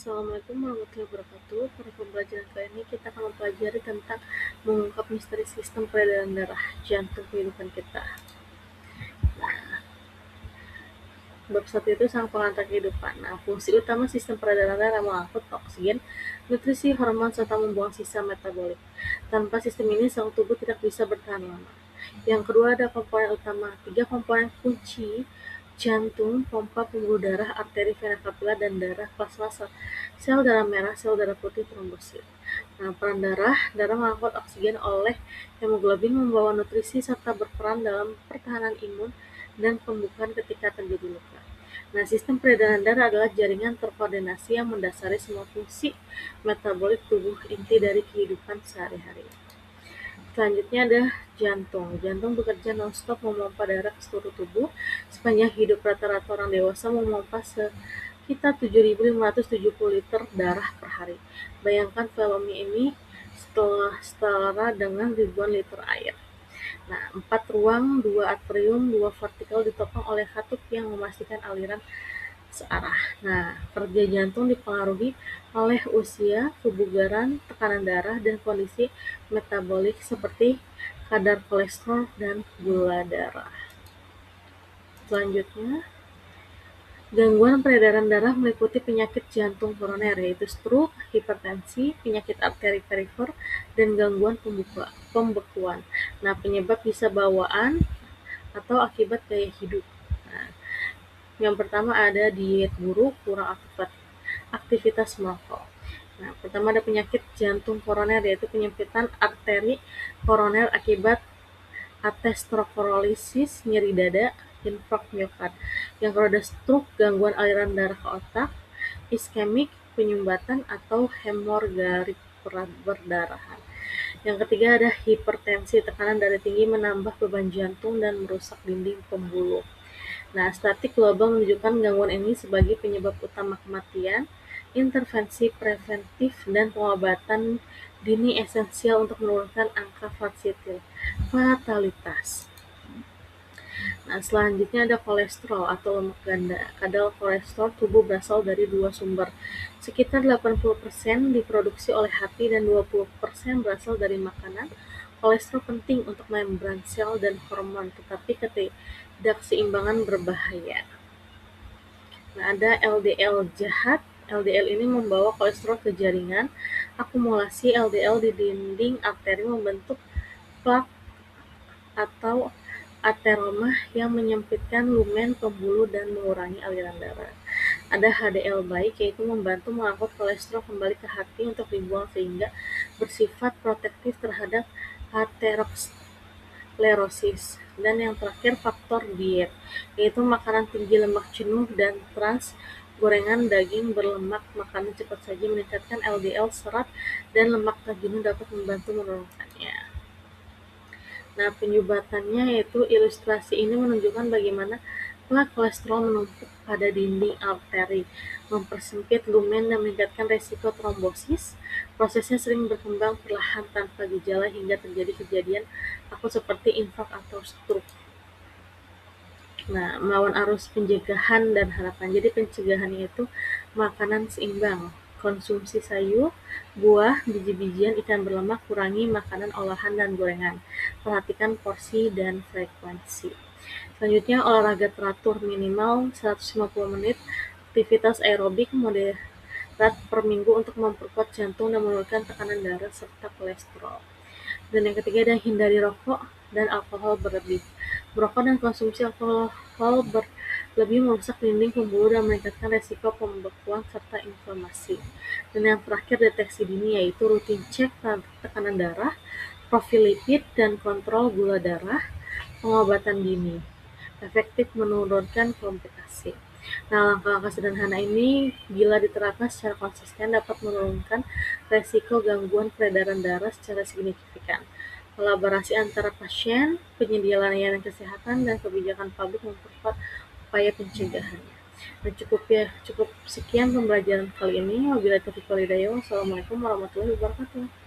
Assalamualaikum warahmatullahi wabarakatuh. Pada pembelajaran kali ini kita akan mempelajari tentang mengungkap misteri sistem peredaran darah, jantung kehidupan kita. Bab 1 itu sang pengantar kehidupan. Nah, fungsi utama sistem peredaran darah mengangkut oksigen, nutrisi, hormon, serta membuang sisa metabolik. Tanpa sistem ini, sel tubuh tidak bisa bertahan lama. Yang kedua ada komponen utama. 3 komponen kunci: jantung, pompa pembuluh darah, arteri, vena kapiler, dan darah plasma, sel darah merah, sel darah putih, trombosit. Nah, peran darah mengangkut oksigen oleh hemoglobin, membawa nutrisi, serta berperan dalam pertahanan imun dan pembukaan ketika terjadi luka. Nah, sistem peredaran darah adalah jaringan terkoordinasi yang mendasari semua fungsi metabolik tubuh, inti dari kehidupan sehari-hari. Selanjutnya ada jantung. Jantung bekerja non-stop memompa darah ke seluruh tubuh. Sepanjang hidup rata-rata orang dewasa memompa sekitar 7.570 liter darah per hari. Bayangkan volume ini setara dengan ribuan liter air. Nah, 4 ruang, 2 atrium, 2 vertikal ditopang oleh katup yang memastikan aliran searah. Nah, kerja jantung dipengaruhi oleh usia, kebugaran, tekanan darah, dan kondisi metabolik seperti kadar kolesterol dan gula darah. Selanjutnya, gangguan peredaran darah meliputi penyakit jantung koroner, yaitu stroke, hipertensi, penyakit arteri perifer, dan gangguan pembekuan. Nah, penyebab bisa bawaan atau akibat gaya hidup. Nah, yang pertama ada diet buruk, kurang aktivitas merokok. Nah, pertama ada penyakit jantung koroner, yaitu penyempitan arteri koroner akibat atherosclerosis, nyeri dada, infark miokard. Yang kedua ada stroke, gangguan aliran darah ke otak, iskemik, penyumbatan atau hemorragik perdarahan. Yang ketiga ada hipertensi, tekanan darah tinggi menambah beban jantung dan merusak dinding pembuluh. Nah, statistik global menunjukkan gangguan ini sebagai penyebab utama kematian. Intervensi preventif dan pengobatan dini esensial untuk menurunkan angka fatalitas. Nah, selanjutnya ada kolesterol atau lemak ganda. Kadar kolesterol tubuh berasal dari 2 sumber. Sekitar 80% diproduksi oleh hati dan 20% berasal dari makanan. Kolesterol penting untuk membran sel dan hormon, tetapi ketidakseimbangan berbahaya. Nah, ada LDL jahat. LDL ini membawa kolesterol ke jaringan. Akumulasi LDL di dinding arteri membentuk plak atau ateroma yang menyempitkan lumen pembuluh dan mengurangi aliran darah. Ada HDL baik, yaitu membantu mengangkut kolesterol kembali ke hati untuk dibuang sehingga bersifat protektif terhadap aterosklerosis. Dan yang terakhir faktor diet, yaitu makanan tinggi lemak jenuh dan trans, gorengan, daging berlemak, makanan cepat saji meningkatkan LDL, serat, dan lemak jenuh dapat membantu menurunkannya. Nah, penyubatannya yaitu ilustrasi ini menunjukkan bagaimana plak kolesterol menumpuk pada dinding arteri, mempersempit lumen dan meningkatkan resiko trombosis. Prosesnya sering berkembang perlahan tanpa gejala hingga terjadi kejadian akut seperti infark atau stroke. Nah, melawan arus pencegahan dan harapan. Jadi pencegahannya itu makanan seimbang, konsumsi sayur, buah, biji-bijian, ikan berlemak, kurangi makanan olahan dan gorengan. Perhatikan porsi dan frekuensi. Selanjutnya, olahraga teratur minimal 150 menit, aktivitas aerobik moderat per minggu untuk memperkuat jantung dan menurunkan tekanan darah serta kolesterol. Dan yang ketiga ada hindari rokok dan alkohol berlebih. Merokok dan konsumsi alkohol berlebih merusak dinding pembuluh dan meningkatkan resiko pembekuan serta inflamasi. Dan yang terakhir deteksi dini, yaitu rutin cek tekanan darah, profil lipid, dan kontrol gula darah. Pengobatan dini efektif menurunkan komplikasi. Nah, langkah-langkah sederhana ini bila diterapkan secara konsisten dapat menurunkan resiko gangguan peredaran darah secara signifikan. Kolaborasi antara pasien, penyedia layanan kesehatan, dan kebijakan publik memperkuat upaya pencegahannya. Nah, cukup sekian pembelajaran kali ini. Wabillahi taufiq wal hidayah. Wassalamualaikum warahmatullahi wabarakatuh.